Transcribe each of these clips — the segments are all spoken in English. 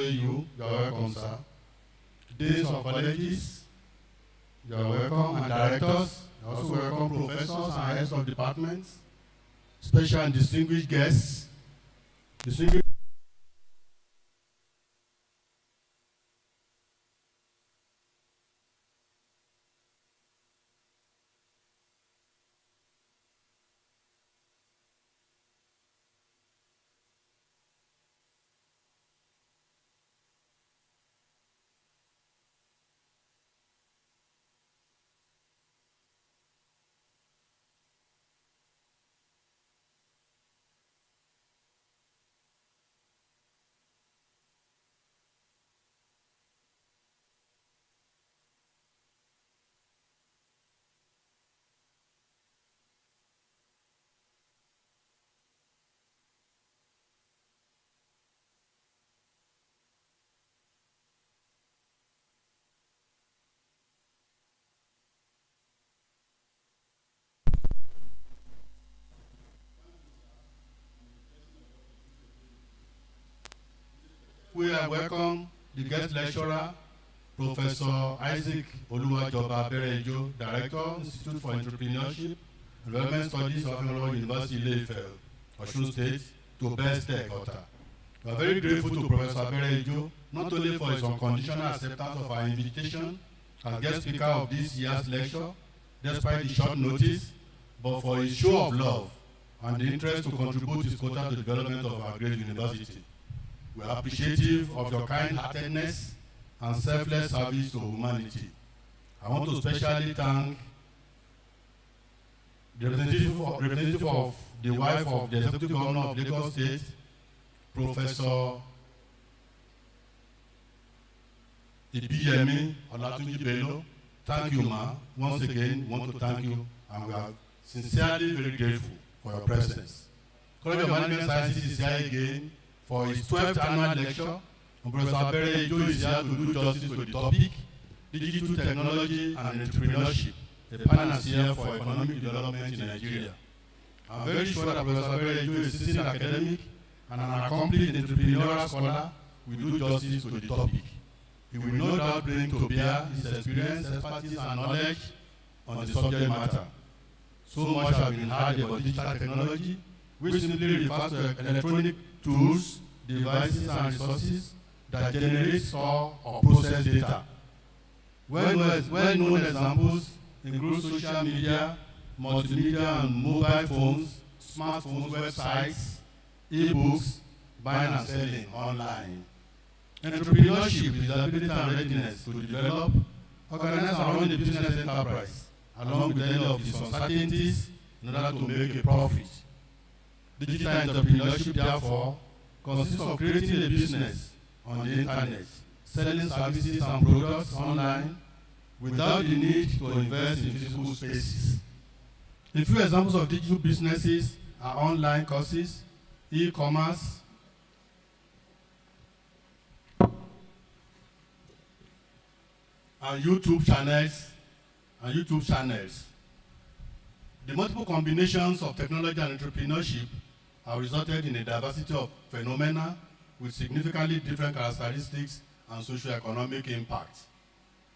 OAU, you are welcome, sir. Deans of colleges, you are welcome, and directors, you are also welcome, professors and heads of departments, special and distinguished guests, we have welcomed the guest lecturer, Professor Isaac Oluwajoba Aberejo, Director, Institute for Entrepreneurship and Development Studies of Federal University, Ile-Ife, Osun State, to Best Ekota. We are very grateful to Professor Aberejo, not only for his unconditional acceptance of our invitation as guest speaker of this year's lecture, despite the short notice, but for his show of love and the interest to contribute his quota to the development of our great university. We are appreciative of your kind-heartedness and selfless service to humanity. I want to especially thank the representative of the wife of the Executive Governor of Lagos State, Professor Ibiyemi Olatunji Bello. Thank you, ma. Once again, we want to thank you, and we are sincerely very grateful for your presence. College of Management Sciences is here again for his 12th annual lecture, and Professor Aberejo is here to do justice to the topic, Digital Technology and Entrepreneurship, a panacea for economic development in Nigeria. I'm very sure that Professor Aberejo is a seasoned academic and an accomplished entrepreneurial scholar will do justice to the topic. He will no doubt bring to bear his experience, expertise, and knowledge on the subject matter. So much has been heard about digital technology, which simply refers to electronic tools, devices, and resources that generate, store, or process data. Well-known examples include social media, multimedia and mobile phones, smartphones, websites, e-books, buying and selling online. Entrepreneurship is the ability and readiness to develop, organize and run a business enterprise, along with any of its uncertainties, in order to make a profit. Digital entrepreneurship, therefore, consists of creating a business on the internet, selling services and products online without the need to invest in physical spaces. A few examples of digital businesses are online courses, e-commerce, and YouTube channels. The multiple combinations of technology and entrepreneurship have resulted in a diversity of phenomena with significantly different characteristics and socio-economic impact.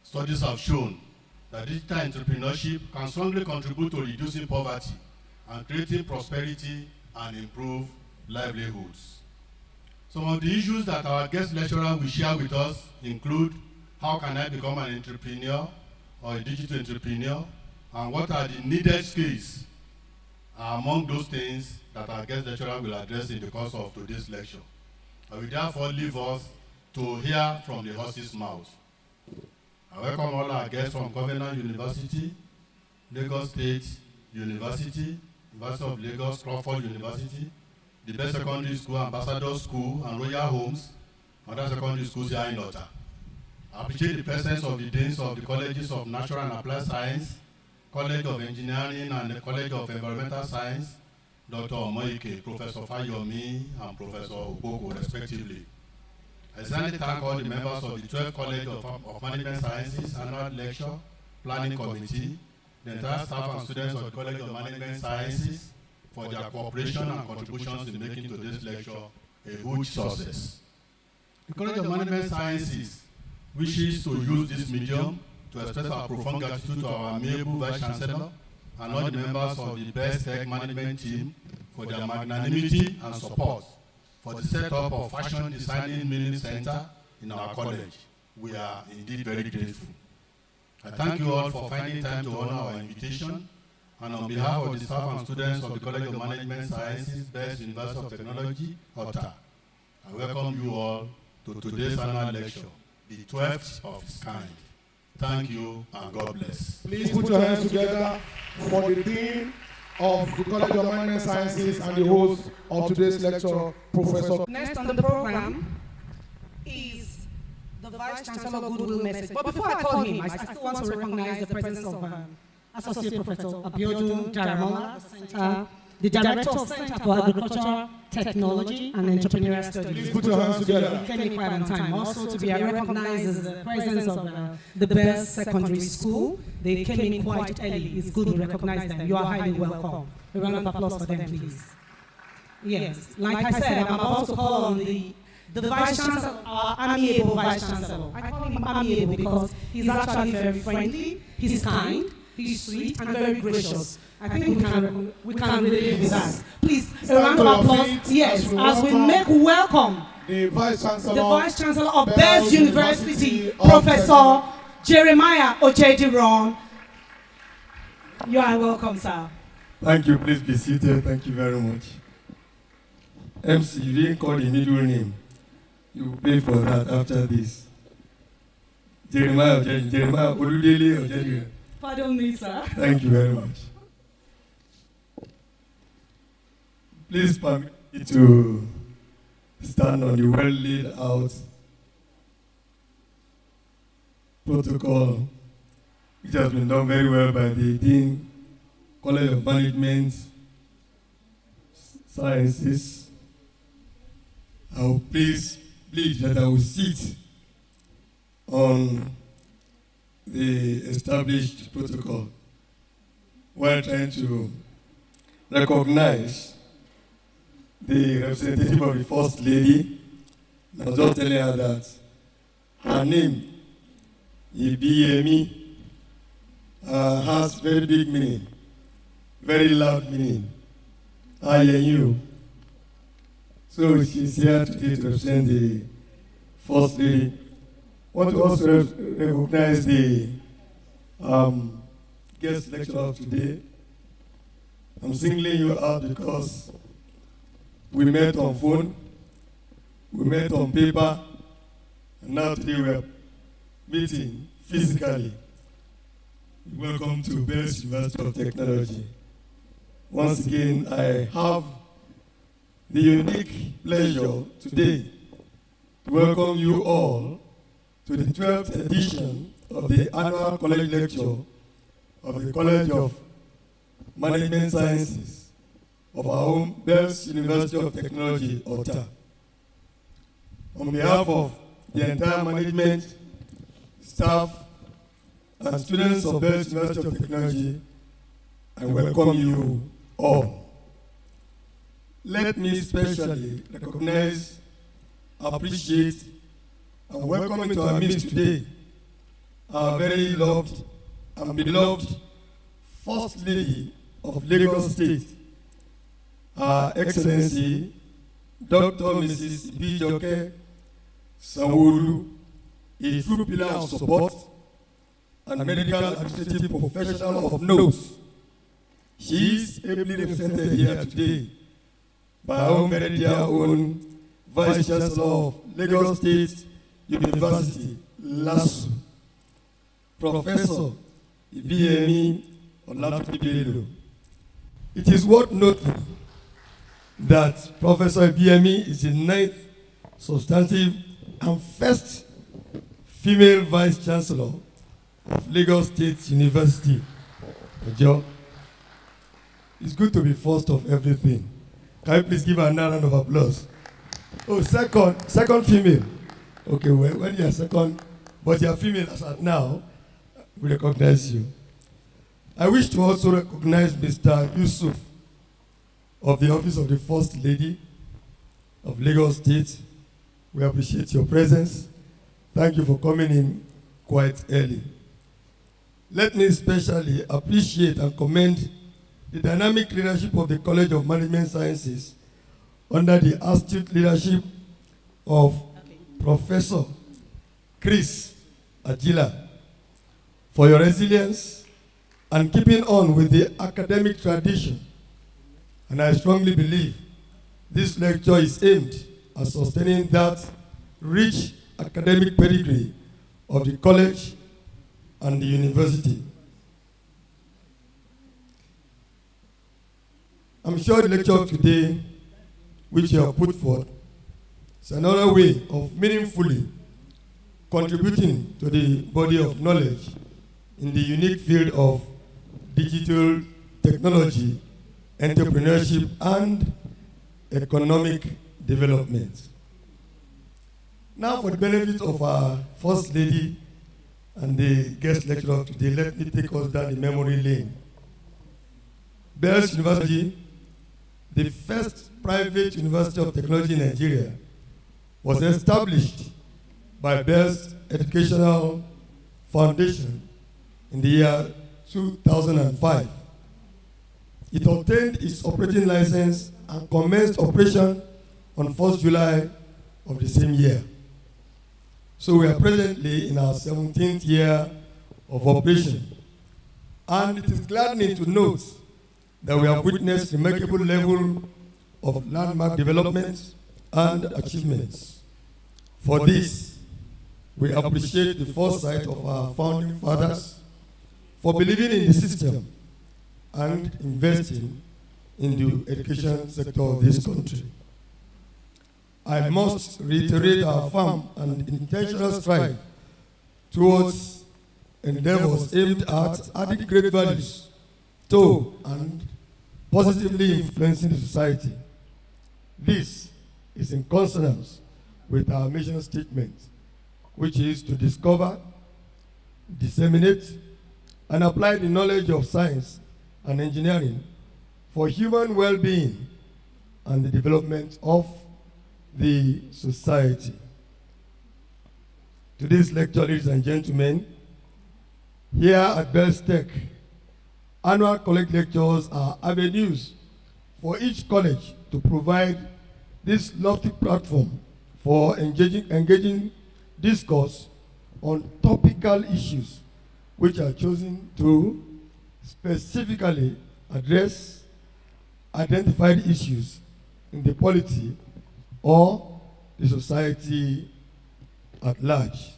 Studies have shown that digital entrepreneurship can strongly contribute to reducing poverty and creating prosperity and improve livelihoods. Some of the issues that our guest lecturer will share with us include: how can I become an entrepreneur or a digital entrepreneur, and what are the needed skills are among those things that our guest lecturer will address in the course of today's lecture. I will therefore leave us to hear from the horse's mouth. I welcome all our guests from Covenant University, Lagos State University, University of Lagos, Crawford University, the Best Secondary School, Ambassador School, and Royal Homes, and other secondary schools here in Ota. I appreciate the presence of the deans of the Colleges of Natural and Applied Science, College of Engineering, and the College of Environmental Science, Dr. Omoike, Professor Fayomi, and Professor Oboko, respectively. I sincerely thank all the members of the 12th College of Management Sciences Annual Lecture Planning Committee, the entire staff and students of the College of Management Sciences for their cooperation and contributions in making today's lecture a huge success. The College of Management Sciences wishes to use this medium to express our profound gratitude to our amiable Vice Chancellor and all the members of the Best Tech Management team for their magnanimity and support for the setup of Fashion Designing Milling Center in our college. We are indeed very grateful. I thank you all for finding time to honor our invitation, and on behalf of the staff and students of the College of Management Sciences, Best University of Technology, OTA, I welcome you all to today's annual lecture, the 12th of its kind. Thank you and God bless. Please put your hands together for the Dean of the College of Management Sciences and the host of today's lecture, Professor. Next on the program is the Vice Chancellor Goodwill Message. But before I call him, I still want to recognize the presence of Associate Professor Abiodun Jaramola, the Director of Center for Agriculture, Technology and Entrepreneurial Studies. Please put your hands together. He came in quite on time. Also to be recognized as the presence of the Best Secondary School. They came in quite early. It's good to recognize them. You are highly welcome. A round of applause for them, please. Yes, like I said, I'm about to call on the Vice Chancellor, our amiable Vice Chancellor. I call him amiable because he's actually very friendly, he's kind, he's sweet, and very gracious. I think we can relate with that. Please, a round of applause. Yes, as we make welcome the Vice Chancellor of Bells University, Professor Jeremiah Ojediron. You are welcome, sir. Thank you. Please be seated. Thank you very much. MC, you didn't call the middle name. You will pay for that after this. Jeremiah Oludele Ojediron. Pardon me, sir. Thank you very much. Please permit me to stand on the well laid out protocol, which has been done very well by the Dean, College of Management Sciences. I will please plead that I will sit on the established protocol while trying to recognize the representative of the First Lady. I was just telling her that her name, Ibiyemi, has very big meaning, very loud meaning. Ayenyu. So she's here today to represent the First Lady. I want to also recognize the guest lecturer of today. I'm singling you out because we met on phone, we met on paper, and now today we are meeting physically. Welcome to Bells University of Technology. Once again, I have the unique pleasure today to welcome you all to the 12th edition of the annual college lecture of the College of Management Sciences of our own Bells University of Technology, OTA. On behalf of the entire management, staff, and students of Bells University of Technology, I welcome you all. Let me especially recognize, appreciate, and welcome into our midst today our very loved and beloved First Lady of Lagos State, Her Excellency Dr. Mrs. Ibijoke Sanwo-Olu, a true pillar of support and medical administrative professional of note. She is ably represented here today by our own very dear own Vice Chancellor of Lagos State University, LASU, Professor Ibiyemi Olatunji. It is worth noting that Professor Ibiyemi is the 9th substantive and first female Vice Chancellor of Lagos State University. It's good to be first of everything. Can you please give her another round of applause? Oh, second female. Okay, well, when you are second, but you are female as at now, we recognize you. I wish to also recognize Mr. Yusuf of the Office of the First Lady of Lagos State, We appreciate your presence. Thank you for coming in quite early. Let me especially appreciate and commend the dynamic leadership of the College of Management Sciences under the astute leadership of Professor Chris Ajila for your resilience and keeping on with the academic tradition. And I strongly believe this lecture is aimed at sustaining that rich academic pedigree of the college and the university. I'm sure the lecture today, which you have put forth, is another way of meaningfully contributing to the body of knowledge in the unique field of digital technology, entrepreneurship, and economic development. Now, for the benefit of our First Lady and the guest lecturer today, let me take us down the memory lane. Bells University, the first private university of technology in Nigeria, was established by Bells Educational Foundation in the year 2005. It obtained its operating license and commenced operation on 1st July of the same year. So we are presently in our 17th year of operation. And it is gladdening to note that we have witnessed remarkable level of landmark developments and achievements. For this, we appreciate the foresight of our founding fathers for believing in the system and investing in the education sector of this country. I must reiterate our firm and intentional strive towards endeavors aimed at adding great values to and positively influencing the society. This is in consonance with our mission statement, which is to discover, disseminate, and apply the knowledge of science and engineering for human well-being and the development of the society. Today's lecture, ladies and gentlemen, here at Bells Tech, annual college lectures are avenues for each college to provide this lofty platform for engaging discourse on topical issues which are chosen to specifically address identified issues in the polity or the society at large.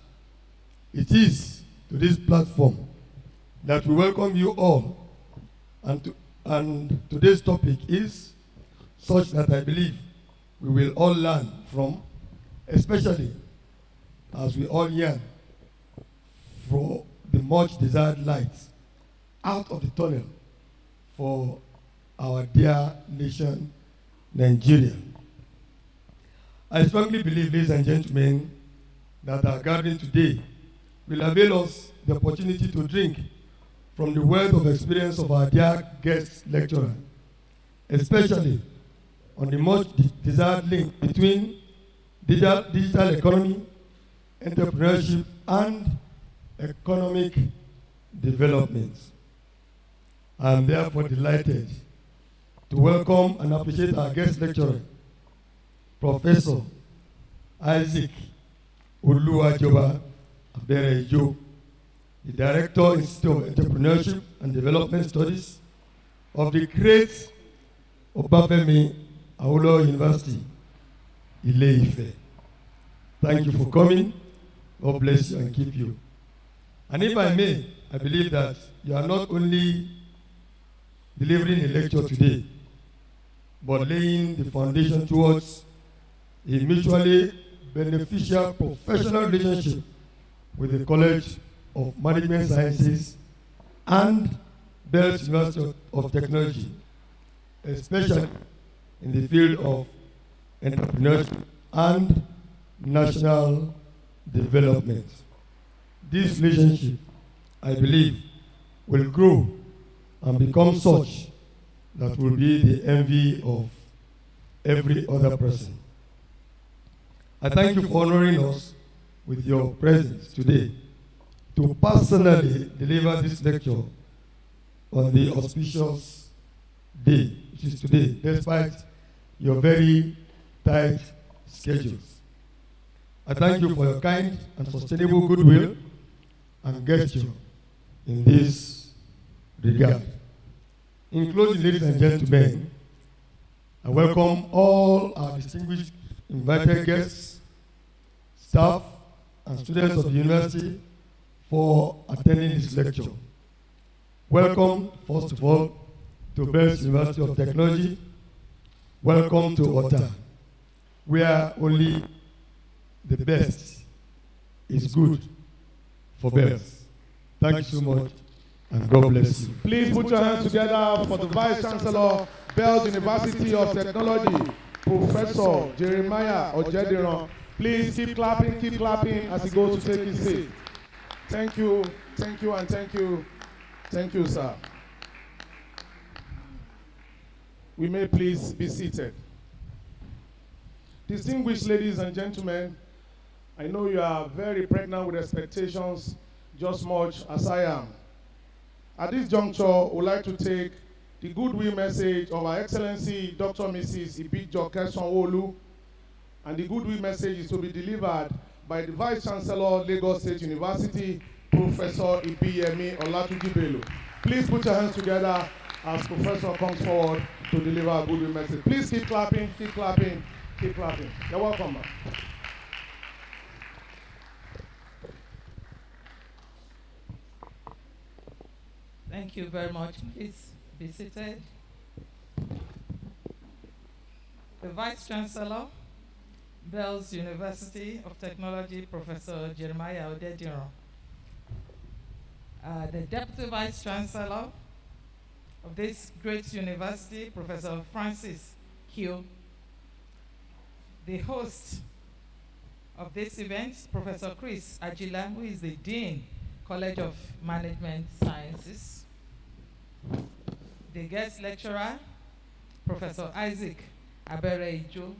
It is to this platform that we welcome you all, and today's topic is such that I believe we will all learn from, especially as we all yearn for the much desired light out of the tunnel for our dear nation, Nigeria. I strongly believe, ladies and gentlemen, that our gathering today will avail us the opportunity to drink from the wealth of experience of our dear guest lecturer, especially on the much desired link between digital economy, entrepreneurship, and economic development. I am therefore delighted to welcome and appreciate our guest lecturer, Professor Isaac Oluwajoba Aberejo, the Director, Institute of Entrepreneurship and Development Studies of the great Obafemi Awolowo University, Ile-Ife. Thank you for coming. God bless you and keep you. And if I may, I believe that you are not only delivering a lecture today, but laying the foundation towards a mutually beneficial professional relationship with the College of Management Sciences and Bells University of Technology, especially in the field of entrepreneurship and national development. This relationship, I believe, will grow and become such that will be the envy of every other person. I thank you for honoring us with your presence today to personally deliver this lecture on the auspicious day, which is today, despite your very tight schedules. I thank you for your kind and sustainable goodwill and gesture in this regard. In closing, ladies and gentlemen, I welcome all our distinguished invited guests, staff, and students of the university for attending this lecture. Welcome, first of all, to Bells University of Technology. Welcome to OTA, where only the best is good for Bells. Thank you so much, and God bless you. Please put your hands together for the Vice Chancellor, Bells University of Technology, Professor Jeremiah Ojediran. Please keep clapping as he goes to take his seat. Thank you, and thank you. Thank you, sir. We may please be seated. Distinguished ladies and gentlemen, I know you are very pregnant with expectations, just much as I am. At this juncture, I would like to take the goodwill message of Her Excellency Dr. Mrs. Ibijoke Sanwo-Olu, and the goodwill message is to be delivered by the Vice Chancellor, Lagos State University, Professor Ibiyemi Olatunji Bello. Please put your hands together as Professor comes forward to deliver a goodwill message. Please keep clapping. You're welcome, ma'am. Thank you very much. Please be seated. The Vice Chancellor, Bells University of Technology, Professor Jeremiah Ojediran. The Deputy Vice Chancellor of this great university, Professor Francis Q. The host of this event, Professor Chris Ajila, who is the Dean, College of Management Sciences. The guest lecturer, Professor Isaac Abere-Ijo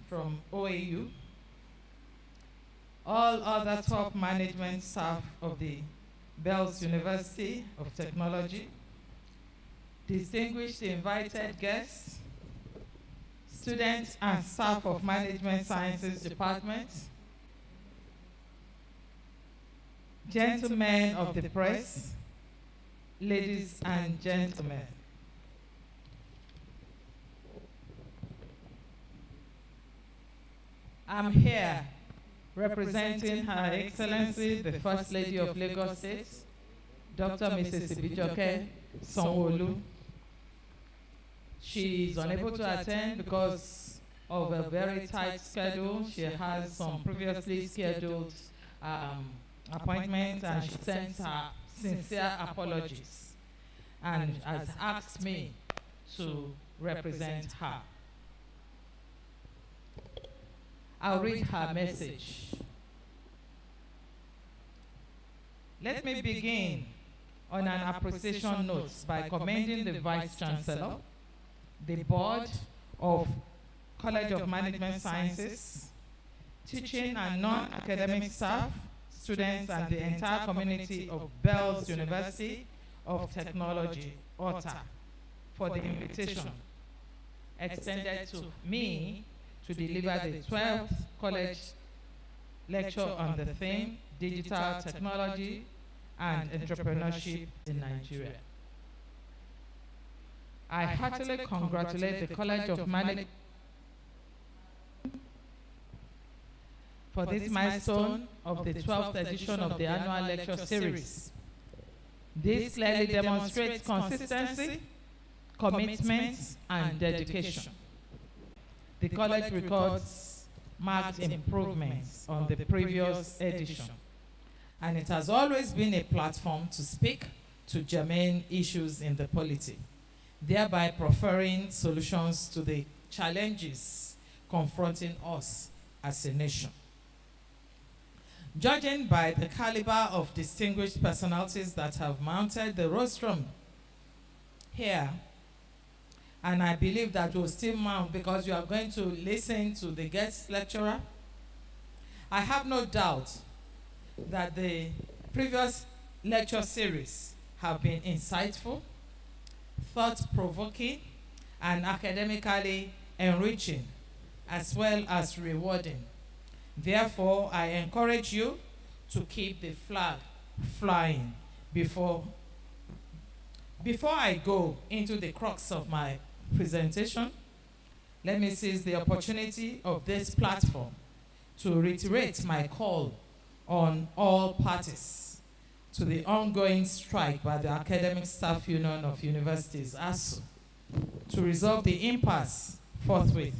from OAU. All other top management staff of the Bells University of Technology, distinguished invited guests, students and staff of Management Sciences Department, gentlemen of the press, ladies and gentlemen. I'm here representing Her Excellency, the First Lady of Lagos State, Dr. Mrs. Ibijoke Sanwo-Olu. She is unable to attend because of a very tight schedule. She has some previously scheduled appointments, and she sends her sincere apologies and has asked me to represent her. I'll read her message. Let me begin on an appreciation note by commending the Vice Chancellor, the Board of College of Management Sciences, teaching and non-academic staff, students, and the entire community of Bells University of Technology, OTA, for the invitation extended to me to deliver the 12th college lecture on the theme, Digital Technology and Entrepreneurship in Nigeria. I heartily congratulate the College of Management for this milestone of the 12th edition of the annual lecture series. This clearly demonstrates consistency, commitment, and dedication. The college records marked improvements on the previous edition, and it has always been a platform to speak to germane issues in the polity, thereby proffering solutions to the challenges confronting us as a nation. Judging by the caliber of distinguished personalities that have mounted the rostrum here, And I believe that will still mount because you are going to listen to the guest lecturer. I have no doubt that the previous lecture series have been insightful, thought-provoking, and academically enriching, as well as rewarding. Therefore, I encourage you to keep the flag flying. Before I go into the crux of my presentation, let me seize the opportunity of this platform to reiterate my call on all parties to the ongoing strike by the Academic Staff Union of Universities, ASU, to resolve the impasse forthwith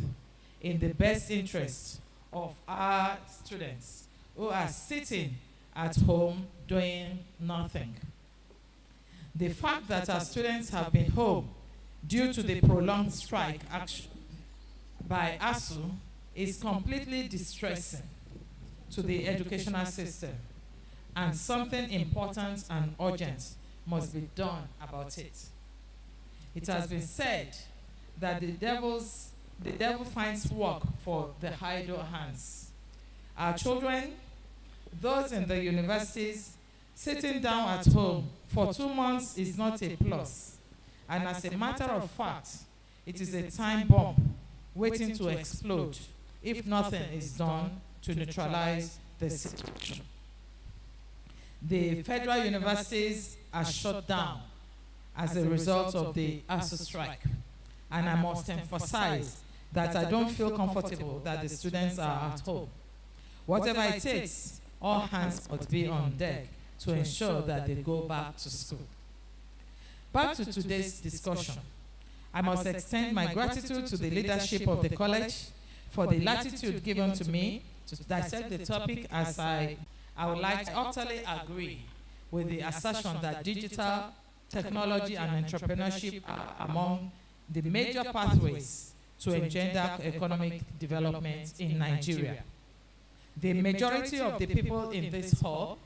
in the best interest of our students who are sitting at home doing nothing. The fact that our students have been home due to the prolonged strike action by ASU is completely distressing to the educational system, and something important and urgent must be done about it. It has been said that the devil finds work for the idle hands. Our children, those in the universities, sitting down at home for 2 months is not a plus. And as a matter of fact, it is a time bomb waiting to explode if nothing is done to neutralize the situation. The federal universities are shut down as a result of the ASU strike. And I must emphasize that I don't feel comfortable that the students are at home. Whatever it takes, all hands must be on deck to ensure that they go back to school. Back to today's discussion. I must extend my gratitude to the leadership of the college for the latitude given to me to dissect the topic, as I would like to utterly agree with the assertion that digital technology and entrepreneurship are among the major pathways to engender economic development in Nigeria. The majority of the people in this hall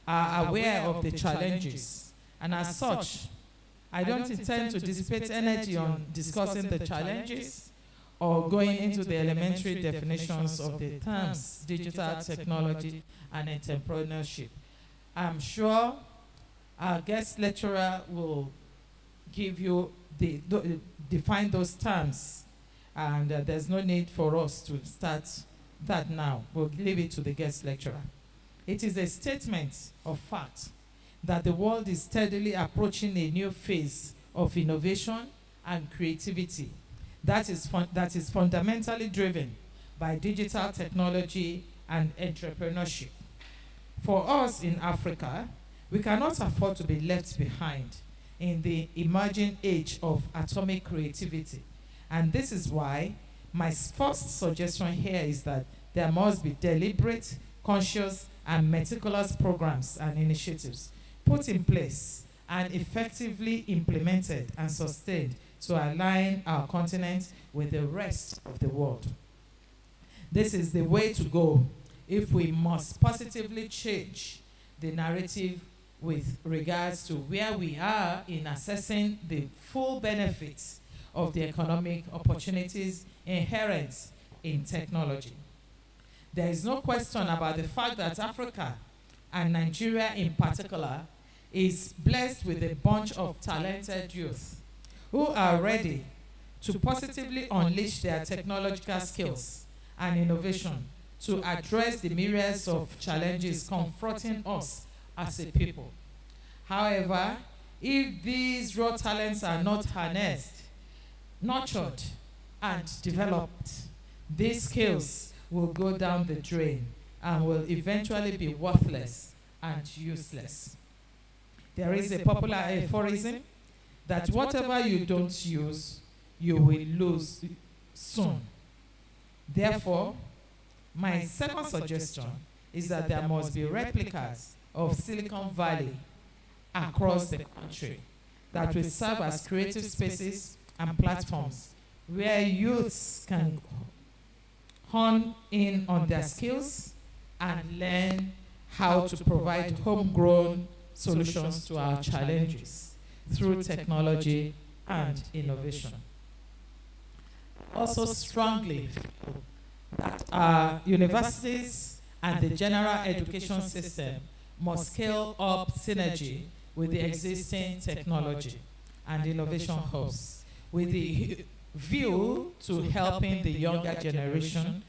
are aware of the challenges, and as such, I don't intend to dissipate energy on discussing the challenges or going into the elementary definitions of the terms digital technology and entrepreneurship. I'm sure our guest lecturer will give you define those terms, and there's no need for us to start that now. We'll leave it to the guest lecturer. It is a statement of fact that the world is steadily approaching a new phase of innovation and creativity that is fundamentally driven by digital technology and entrepreneurship. For us in Africa, we cannot afford to be left behind in the emerging age of atomic creativity. And this is why my first suggestion here is that there must be deliberate, conscious, and meticulous programs and initiatives put in place and effectively implemented and sustained to align our continent with the rest of the world. This is the way to go if we must positively change the narrative with regards to where we are in assessing the full benefits of the economic opportunities inherent in technology. There is no question about the fact that Africa, and Nigeria in particular, is blessed with a bunch of talented youth who are ready to positively unleash their technological skills and innovation to address the myriads of challenges confronting us as a people. However, if these raw talents are not harnessed, nurtured, and developed, these skills will go down the drain and will eventually be worthless and useless. There is a popular aphorism that whatever you don't use, you will lose soon. Therefore, my second suggestion is that there must be replicas of Silicon Valley across the country that will serve as creative spaces and platforms where youths can hone in on their skills and learn how to provide homegrown solutions to our challenges through technology and innovation. also strongly that our universities and the general education system must scale up synergy with the existing technology and innovation hubs with the view to helping the younger generation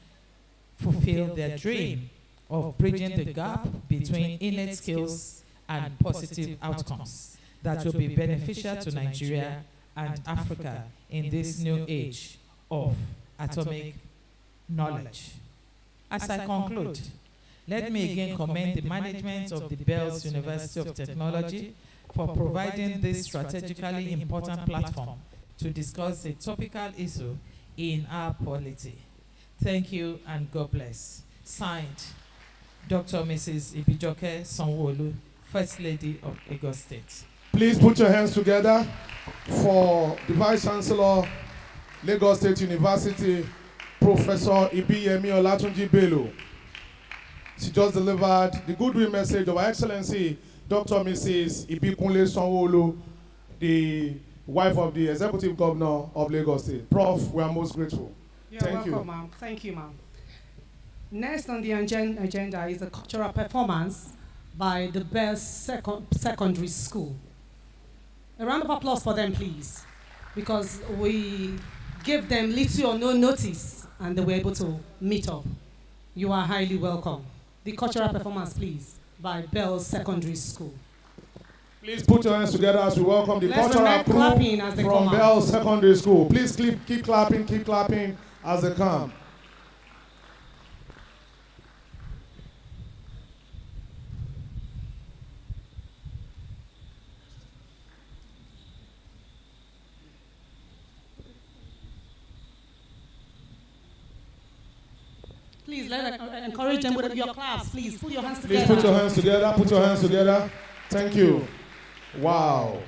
fulfill their dream of bridging the gap between innate skills and positive outcomes that will be beneficial to Nigeria and Africa in this new age of atomic knowledge. As I conclude, let me again commend the management of the Bells University of Technology for providing this strategically important platform to discuss a topical issue in our polity. Thank you and God bless. Signed, Dr. Mrs. Ibijoke Sanwo-Olu, First Lady of Lagos State. Please put your hands together for the Vice Chancellor, Lagos State University, Professor Ibiyemi Olatunji Bello. She just delivered the goodwill message of Her Excellency Dr. Mrs. Ibikunle Sanwo-Olu, the wife of the Executive Governor of Lagos State. Prof, we are most grateful. You're Thank welcome, you. ma'am. Thank you, ma'am. Next on the agenda is a cultural performance by the best secondary school. A round of applause for them, please, because we gave them little or no notice and they were able to meet up. You are highly welcome. The cultural performance, please, by Bell Secondary School. Please put your hands together as we welcome the Let's cultural clapping as they crew come from out. Bell Secondary School. Please keep clapping as they come. Please encourage them with your claps. Please put your hands Please together. put your hands together. Put your hands together. Thank you. Wow.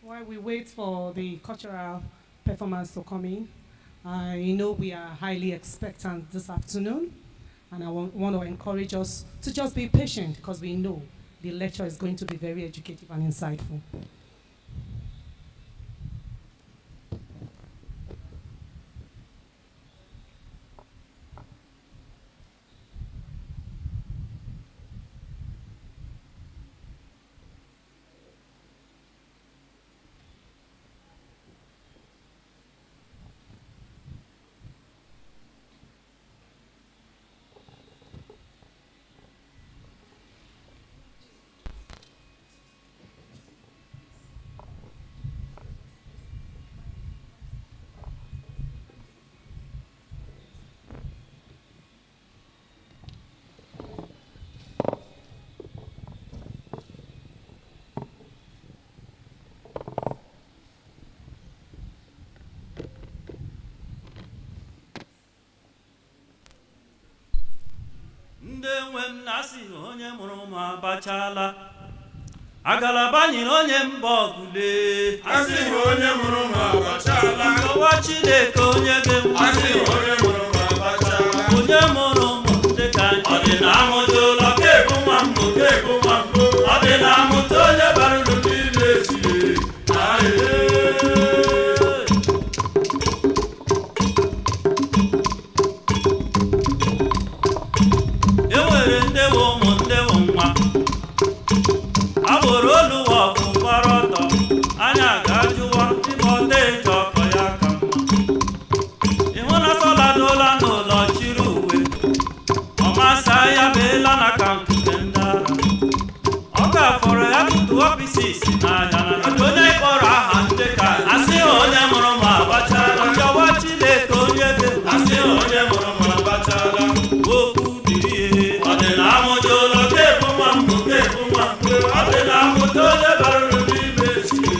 While we wait for the cultural performance to come in, I know we are highly expectant this afternoon, and I want to encourage us to just be patient because we know the lecture is going to be very educative and insightful. ma bachala agalaba nyere onye mba ọgụle asị onye mụrụ ma bachala ọwa Chineke onye ga-enwe asị onye mụrụ ma bachala onye mụrụ ụmụ ndị ka anyị ọ dị na amụta ụlọ kebu nwa mbụ kebu nwa mbụ ọ dị na amụta onye bara uru n'ime esiri enwere ndewo ụmụ ndewo nwa abụrụ oluwa ọgụ gbara ọtọ anya ga-ajụwa dịka ọta eji ọkọ ya ka mma ịhụ na sọladola n'ụlọ chiri uwe ọmasa ya beela na kaụntụ nke ndị ara ọ ga-afọrọ ya tụtụọ pisis n'ahịa na onye kpọrọ aha ndị ka asị onye mụrụ ma bachala ọjọwa Chineke onye asị onye mụrụ ma bachala okwu dịrị ihe ọ dị na amụta ụlọ kebu nwa mbụ kebu nwa mbụ ọ dị na amụta onye bara uru n'ime esiri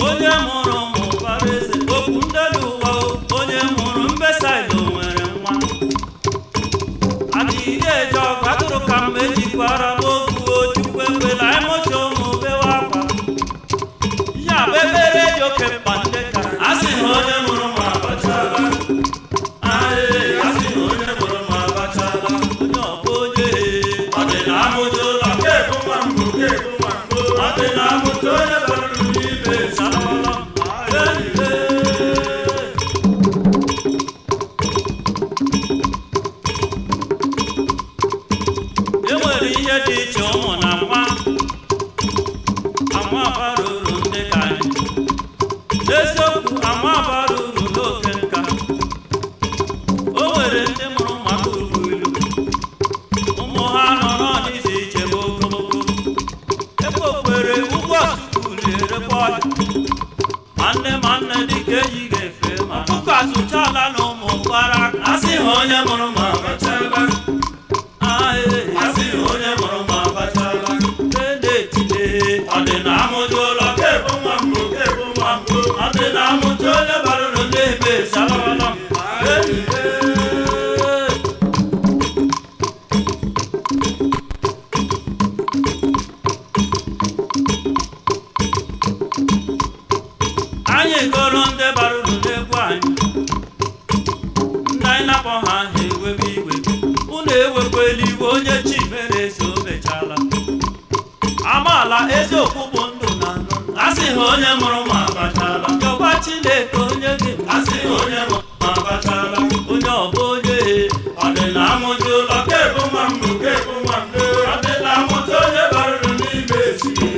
onye mụrụ ụmụ bara eze okwu ndelu ụwa onye mụrụ mbesailo nwere nwa adịghị eji ọgụ atụrụ ka mgbe ejikwara n'okwu ojukwu ekwela emochi ụmụ bewe akwa ihe a bụ ebere dị oke mkpa ndị ka asị na onye mụrụ ma bachala asị na onye mụrụ ma bachala onye ọbụ onye ọ dị na amụta ụlọ kebu nwa mbụ kebu nwa mbụ ọ dị na amụta onye bara uru n'ime salọlọ enwere ihe dị iche ụmụ na nwa ama bara uru ndị ka anyị n'eziokwu ama bara uru n'oke nka o nwere ndị mụrụ maka uru ilu ụmụ ha nọrọ n'izu iche bụ okomoko ebe okwere ụgwọ sukulu erekwa ọhịa ma nne dịka eji ga-efe ma ọkụkọ azụchala na ụmụ gbara asị na onye mụrụ ma bachala asị na onye mụrụ ma bachala na-etile ọ dị na amụta ụlọ kebu nwa mbụ kebu nwa mbụ ọ dị na amụta onye bara uru n'ime salọlọ anyị goro ndị bara uru n'egwu anyị ndị anyị na-akpọ ha ha ewebe iwe unu ewekwela iwe onye chi mere eze o mechala amaala eziokwu bụ ndụ na ndụ asị na onye mụrụ ma bachala jọba Chineke onye gị asị na onye mụrụ ma bachala onye ọbụ onye ọ dị na amụta ụlọ kebu nwa mbụ kebu nwa mbụ ọ dị na amụta onye bara uru n'ime esiri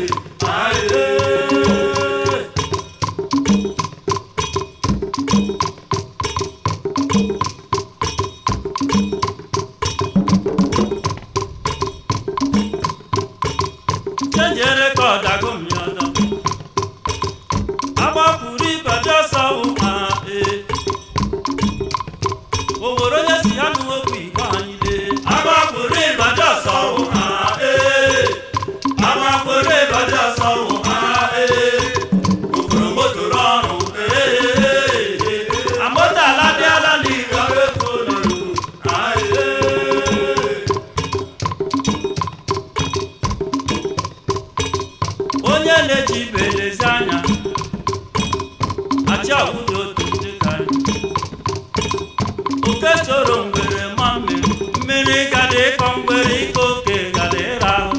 chenjere ka ọ dago m ya ọdọ agbapụrụ ịbaja ọsọ ụma o nwere onye si ya nụ okwu igbo anyị lee agbapụrụ ịbaja ọsọ ụha agbapụrụ ịbaja ọsọ ụha okoro motoro ọrụ amụtala dị ala n'igwe ọrụ efu olulu onye na-eji ibe lezi anya achị ọbụla otu ndị ka anyị oke soro ngwere ma mmiri gara ịkọ ngwere ike oke gara ịra ahụ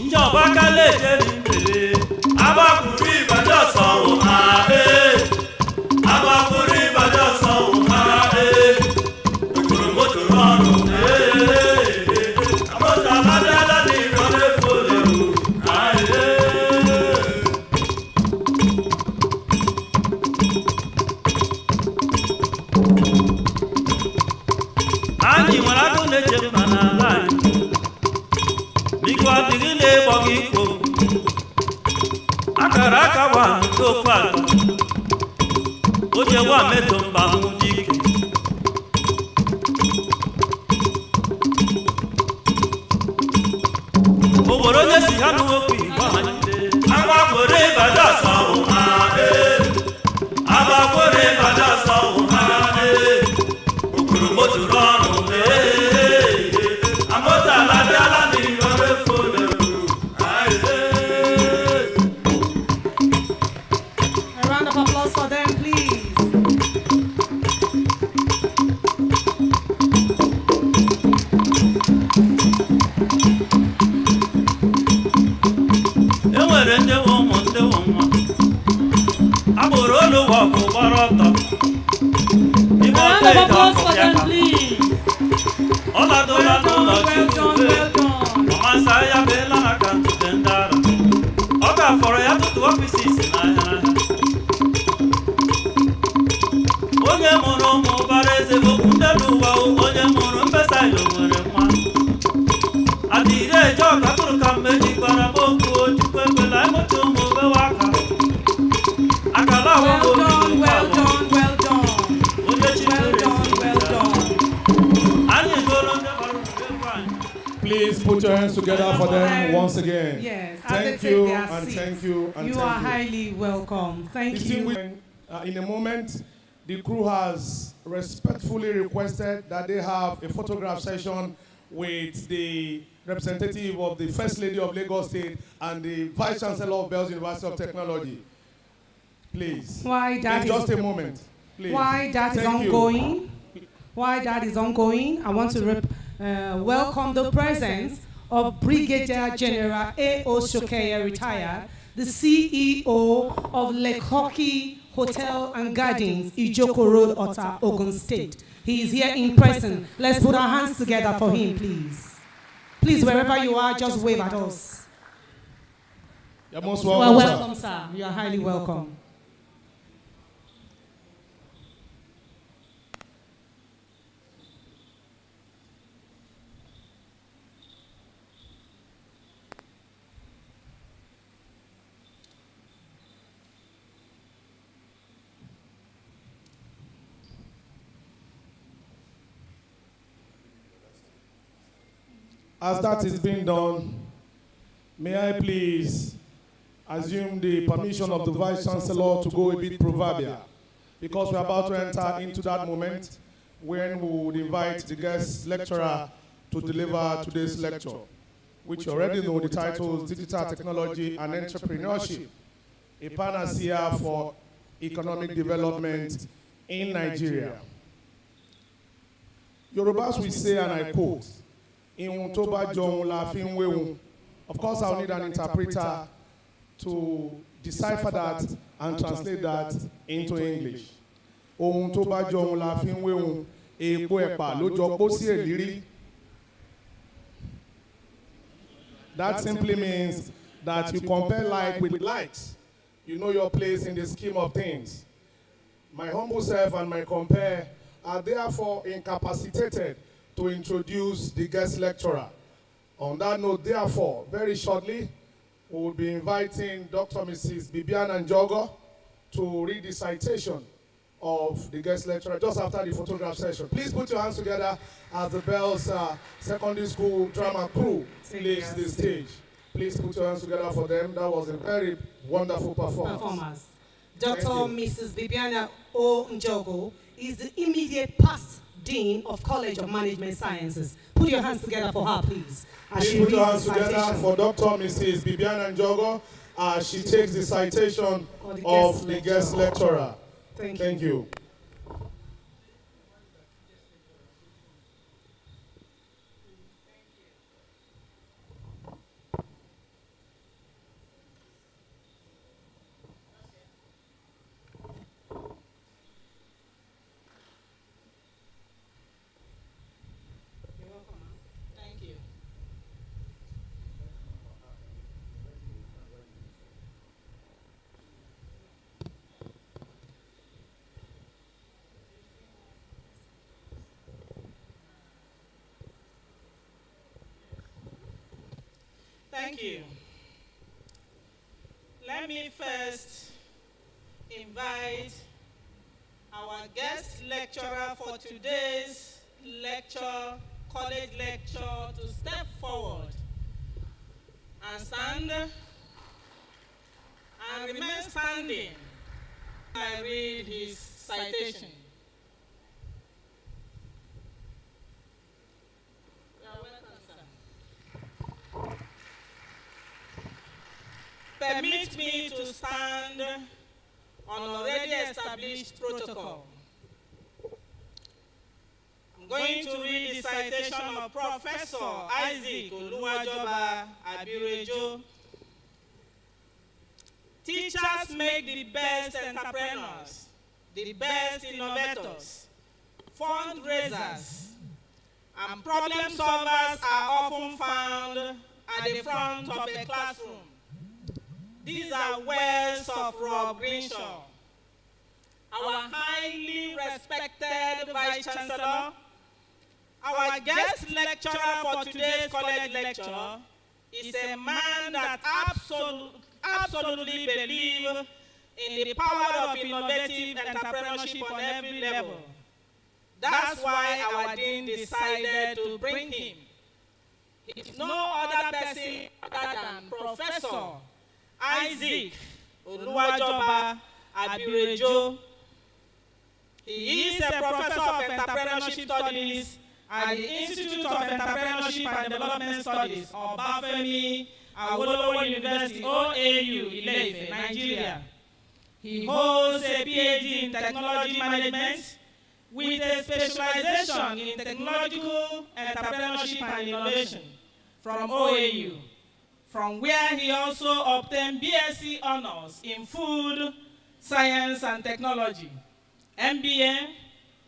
ndị ọbakala ejeri mbere agbapụrụ ịbaja ọsọ ụha agbapụrụ ịbaja ọsọ ụha okoro motoro ọrụ amụtala dị ala n'ire ọrụ efu olulu anyị nwere agụ na-eche mba n'ala anyị biko adịghị na-egbo gị ikpo akara aka wa nke ofe atọ o jewa meto mba nwụ dike Agboro Jesi Hanu Oku Igwamande. Agbakore Badaso Umade. Agbakore Badaso Umade. Ukurumotu Ronu Amota Ladiala Ni Yore Fole. A round of applause for them, please. Enwere ndị ụmụ nwa agboro oluwa bụ gbara ọtọ A round of applause for them, please. ọladola n'ụlọ Well done, well done. ọmasa ya beela maka ntute ndị ara ọ ga-afọrọ ya tụtụ ọfisis n'ahịa onye mụrụ ụmụ bara eze okwu ndị n'ụwa onye mụrụ mbesa ilo nwere nwa adịrị eje ọka tụrụ ka mmeji gbara m okwu ojukwu ekwela emochi ụmụ bewe aka akala Well ahụhụ done, well done, well done. onye Well chibere done, well done. anyị goro ndị bara egwu anyị. Please put your hands together for them once again. Yes, as Thank they take you their and seats. thank you and You thank are you. highly welcome. Thank you. In a moment, the crew has respectfully requested that they have a photograph session with the representative of the First Lady of Lagos State and the Vice Chancellor of Bells University of Technology. Please. Why that In just is- a moment. Please. While that is Thank you. ongoing, I want to welcome the presence of Brigadier General A.O. Shokeya, retired, the CEO of Lake Hockey Hotel and Gardens, Ijoko Road, Ota, Ogun State. He is here in person. Let's put our hands together for him, please. Please, wherever you are, just wave at us. You're most You are welcome, sir. welcome, sir. You are highly welcome. As that is being done, may I please assume the permission of the Vice Chancellor to go a bit proverbial, because we're about to enter into that moment when we would invite the guest lecturer to deliver today's lecture, which you already know the title is Digital Technology and Entrepreneurship, a panacea for economic development in Nigeria. Yorubas will say, and I quote, "Ihun tó bá jọ òun la fi ń wé òun." Of course, I'll need an interpreter to decipher that and translate that into English. Ohun tó bá jọ òun la fi ń wé òun, èèpo ẹ̀pà ló jọ pósí èlírí. That simply means that you compare like with likes. You know your place in the scheme of things. My humble self and my compare are therefore incapacitated to introduce the guest lecturer. On that note, therefore, very shortly, we will be inviting Dr. Mrs. Bibiana Njogo to read the citation of the guest lecturer just after the photograph session. Please put your hands together as the Bells Secondary School drama crew leaves the stage. Please put your hands together for them. That was a very wonderful performance. Dr. Thank you. Mrs. Bibiana O. Njogo is the immediate past Dean of College of Management Sciences. Put your hands together for her, please. As Please she put your reads hands the together citation. for Dr. Mrs. Bibiana Njogo as she takes the citation of the guest lecturer. Thank you. Thank you. Thank you. Let me first invite our guest lecturer for today's lecture, college lecture, to step forward and stand and remain standing. I read his citation. You are welcome, sir. Permit me to stand on already established protocol. I'm going to read the citation of Professor Isaac Oluwajoba Abirejo. Teachers make the best entrepreneurs, the best innovators, fundraisers, and problem solvers are often found at the front of a classroom. These are words of Rob Greenshaw. Our highly respected Vice Chancellor, our guest lecturer for today's college lecture is a man that absolutely believes in the power of innovative entrepreneurship on every level. That's why our dean decided to bring him. He is no other person other than Professor Isaac Oluwajoba Abirejo. He is a professor of entrepreneurship studies at the Institute of Entrepreneurship and Development Studies, Obafemi Awolowo University, OAU, Ile-Ife, Nigeria. He holds a PhD in technology management with a specialization in technological entrepreneurship and innovation from OAU, from where he also obtained BSc honors in food, science and technology, MBA,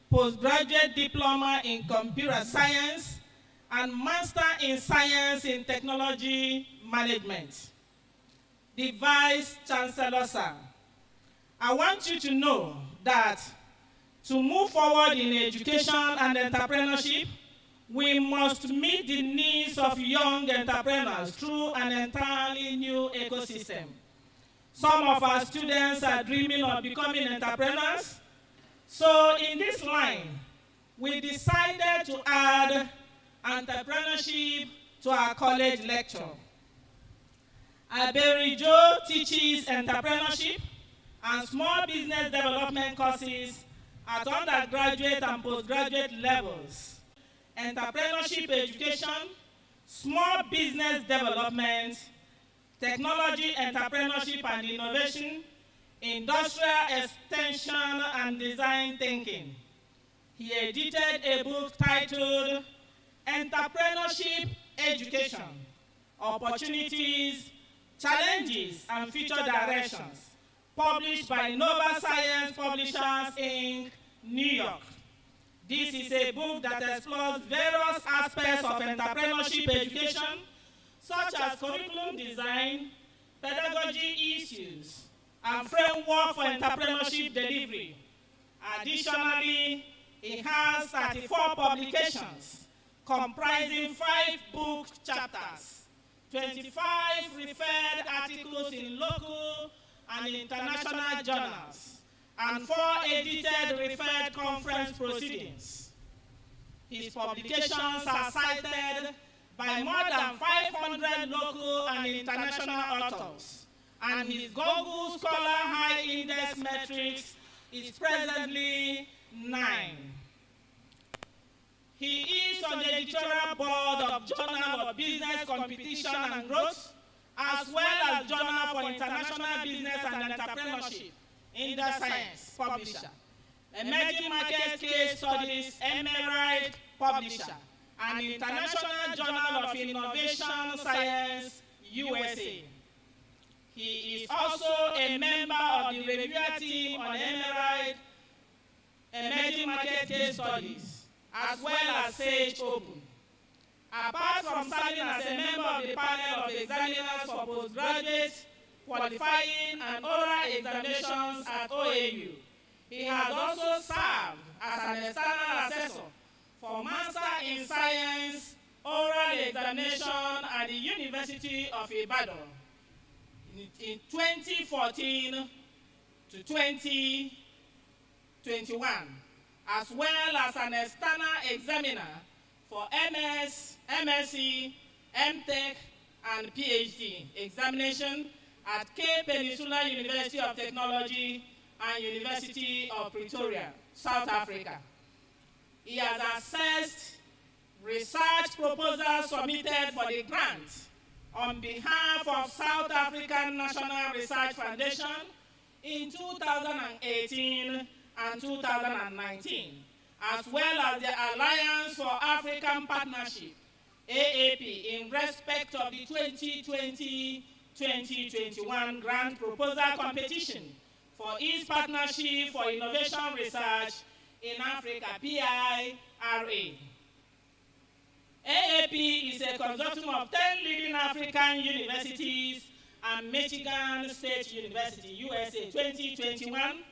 postgraduate diploma in computer science, and master in science in technology management. The Vice Chancellor, sir, I want you to know that to move forward in education and entrepreneurship, we must meet the needs of young entrepreneurs through an entirely new ecosystem. Some of our students are dreaming of becoming entrepreneurs. So in this line, we decided to add entrepreneurship to our college lecture. Abirejo teaches entrepreneurship and small business development courses at undergraduate and postgraduate levels, entrepreneurship education, small business development, technology entrepreneurship and innovation, industrial extension and design thinking. He edited a book titled Entrepreneurship Education, Opportunities, Challenges, and Future Directions, published by Nova Science Publishers, Inc., New York. This is a book that explores various aspects of entrepreneurship education, such as curriculum design, pedagogy issues, and framework for entrepreneurship delivery. Additionally, it has 34 publications comprising 5 book chapters, 25 referred articles in local and international journals, and 4 edited referred conference proceedings. His publications are cited by more than 500 local and international authors, and his Google Scholar High Index metrics is presently 9. He is on the editorial board of Journal of Business Competition and Growth, as well as Journal for International Business and Entrepreneurship, Indus Science Publisher, Emerging Market Case Studies, Emerald Publisher, and International Journal of Innovation Science, USA. He is also a member of the reviewer team on Emerald, Emerging Market Case Studies, as well as Sage Open. Apart from serving as a member of the panel of examiners for postgraduate, qualifying, and oral examinations at OAU, he has also served as an external assessor for Master in Science oral examination at the University of Ibadan in 2014 to 2021, as well as an external examiner for MS, MSc, MTech, and PhD examination at Cape Peninsula University of Technology and University of Pretoria, South Africa. He has assessed research proposals submitted for the grant on behalf of South African National Research Foundation in 2018 and 2019, as well as the Alliance for African Partnership, AAP, in respect of the 2020-2021 grant proposal competition for East Partnership for Innovation Research in Africa, PIRA. AAP is a consortium of 10 leading African universities and Michigan State University, USA 2021.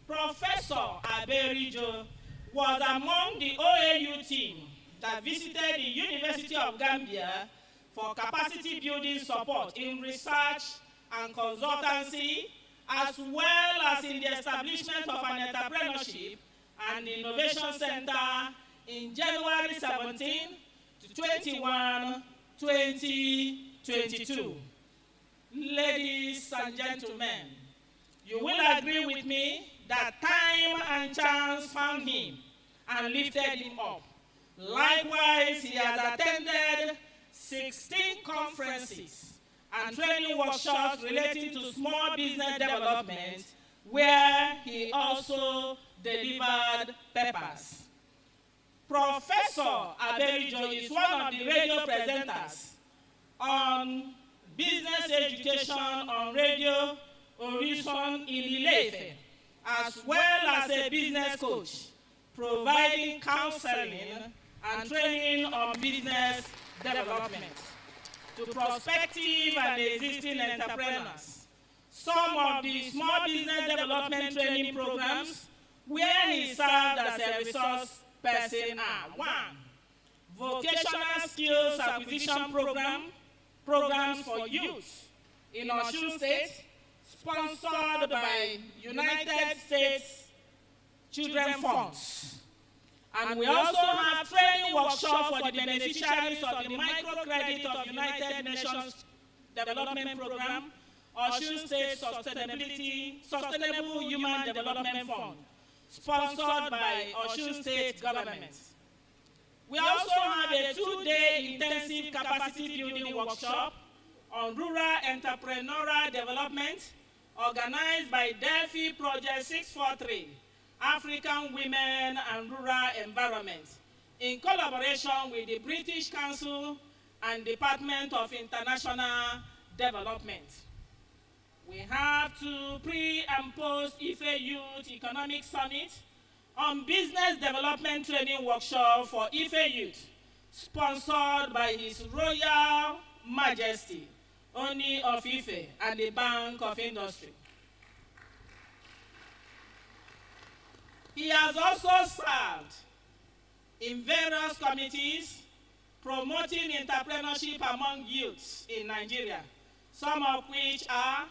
Professor Aberijo was among the OAU team that visited the University of Gambia for capacity building support in research and consultancy, as well as in the establishment of an entrepreneurship and innovation center in January 17 to 21, 2022. Ladies and gentlemen, you will agree with me that time and chance found him and lifted him up. Likewise, he has attended 16 conferences and training workshops relating to small business development, where he also delivered papers. Professor Aberijo is one of the radio presenters on business education on Radio Horizon in Ile-Ife, as well as a business coach, providing counseling and training on business development to prospective and existing entrepreneurs. Some of the small business development training programs where he served as a resource person are: 1. Vocational skills acquisition programs for youth in Osun State, sponsored by United States Children Funds. And we also have training workshop for the beneficiaries of the microcredit of United Nations Development Program, Osun State Sustainable Human Development Fund, sponsored by Osun State government. We also have a 2-day intensive capacity building workshop on rural entrepreneurial development, organized by Delphi Project 643, African Women and Rural Environment, in collaboration with the British Council and Department of International Development. We have 2 pre- and post-Ife Youth Economic Summit on business development training workshop for Ife Youth, sponsored by His Royal Majesty, Oni of Ife, and the Bank of Industry. He has also served in various committees promoting entrepreneurship among youths in Nigeria, some of which are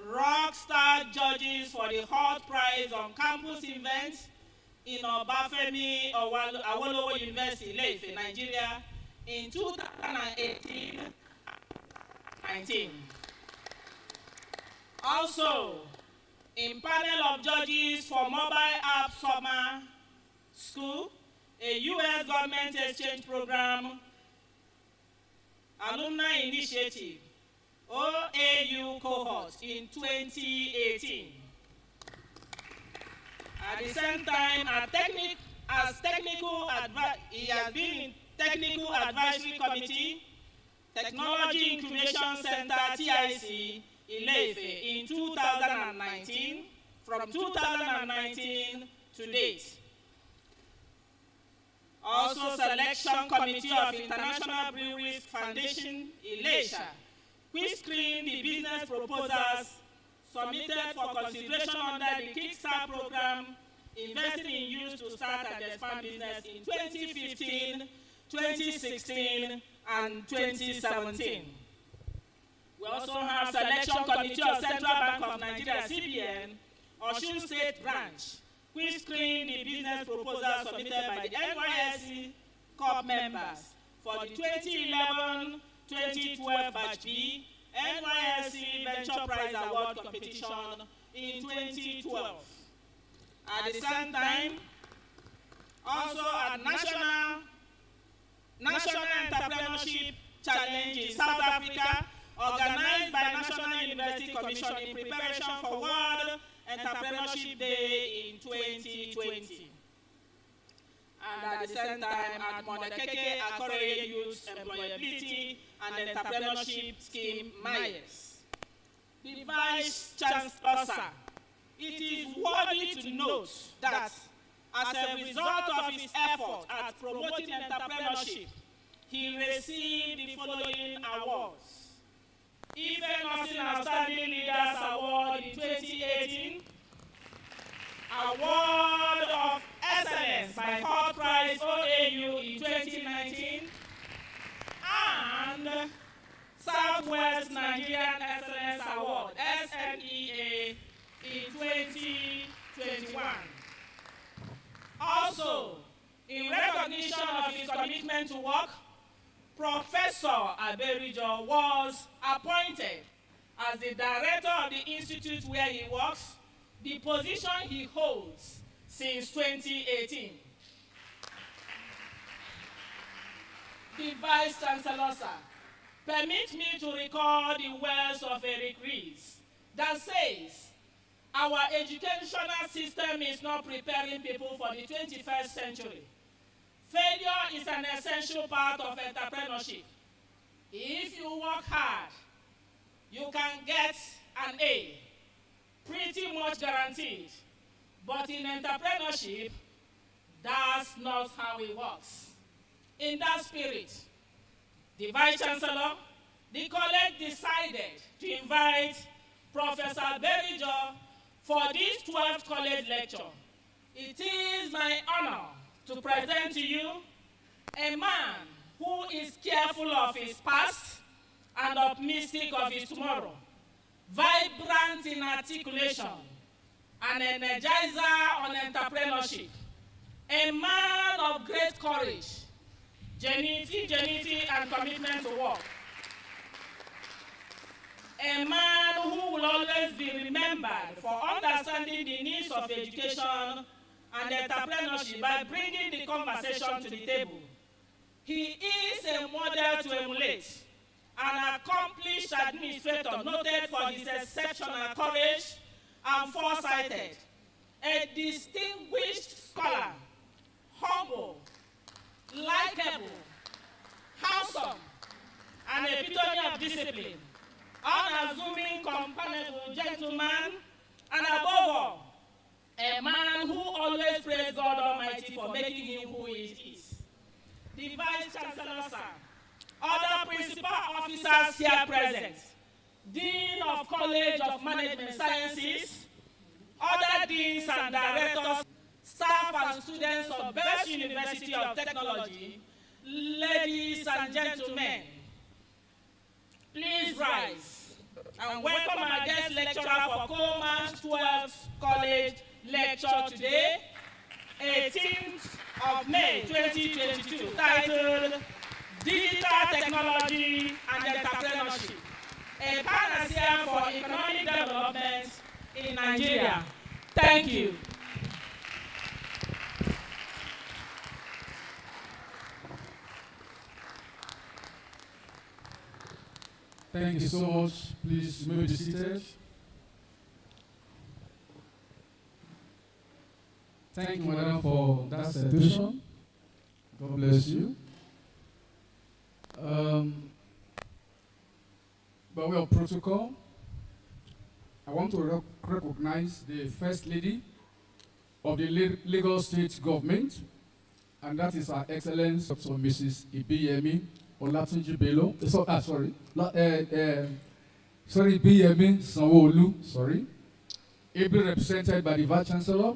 rockstar judges for the Hot Prize on campus events in Obafemi Awolowo University, Ile-Ife, Nigeria, in 2018-19. Also, in panel of judges for Mobile App Summer School, a U.S. government exchange program, alumni initiative, OAU cohort in 2018. At the same time, he has been in Technical Advisory Committee, Technology Incubation Center, TIC, Ile-Ife, in 2019, from 2019 to date. Also, Selection Committee of International Breweries Foundation, Ilesha, which screened the business proposals submitted for consideration under the Kickstart program, investing in youth to start and expand business in 2015, 2016, and 2017. We also have Selection Committee of Central Bank of Nigeria, CBN, Osun State Branch, which screened the business proposals submitted by the NYSC COP members for the 2012 Batch B NYSC Venture Prize Award competition in 2012. At the same time, also at National Entrepreneurship Challenge in South Africa, organized by National University Commission in preparation for World Entrepreneurship Day in 2020. And at the same time, at Monekeke Akoreye Youth Employability and Entrepreneurship Scheme Myers. The Vice Chancellor, it is worthy to note that as a result of his effort at promoting entrepreneurship, he received the following awards. Ife Nursing Outstanding Leaders Award in 2018, Award of Excellence by Hall Prize OAU in 2019, and Southwest Nigerian Excellence Award, SNEA, in 2021. Also, in recognition of his commitment to work, Professor Aberijo was appointed as the director of the institute where he works, the position he holds since 2018. The Vice Chancellor, sir, permit me to record the words of Eric Ries that says, our educational system is not preparing people for the 21st century. Failure is an essential part of entrepreneurship. If you work hard, you can get an A, pretty much guaranteed. But in entrepreneurship, that's not how it works. In that spirit, the Vice Chancellor, the college decided to invite Professor Berijo for this 12th college lecture. It is my honor to present to you a man who is careful of his past and optimistic of his tomorrow, vibrant in articulation, an energizer on entrepreneurship, a man of great courage, genuinity and commitment to work, a man who will always be remembered for understanding the needs of education and entrepreneurship by bringing the conversation to the table. He is a model to emulate, an accomplished administrator noted for his exceptional courage and foresighted, a distinguished scholar, humble, likable, handsome, an epitome of discipline, unassuming, companionable gentleman, and above all, a man who always praised God Almighty for making him who he is. The Vice Chancellor, sir, other principal officers here present, Dean of College of Management Sciences, other deans and directors, staff and students of Best University of Technology, ladies and gentlemen, please rise and welcome our guest lecturer for Coleman's 12th College Lecture today, 18th of May 2022, titled Digital Technology and Entrepreneurship, a panacea for economic development in Nigeria. Thank you. Thank you so much. Please, you may be seated. Thank you, madam, for that celebration. God bless you. By way of protocol, I want to recognize the First Lady of the Lagos State Government, and that is Her Excellence Dr. Mrs. Ibiyemi Olatunji Bello. Ibiyemi Sanwo-Olu, ably represented by the Vice Chancellor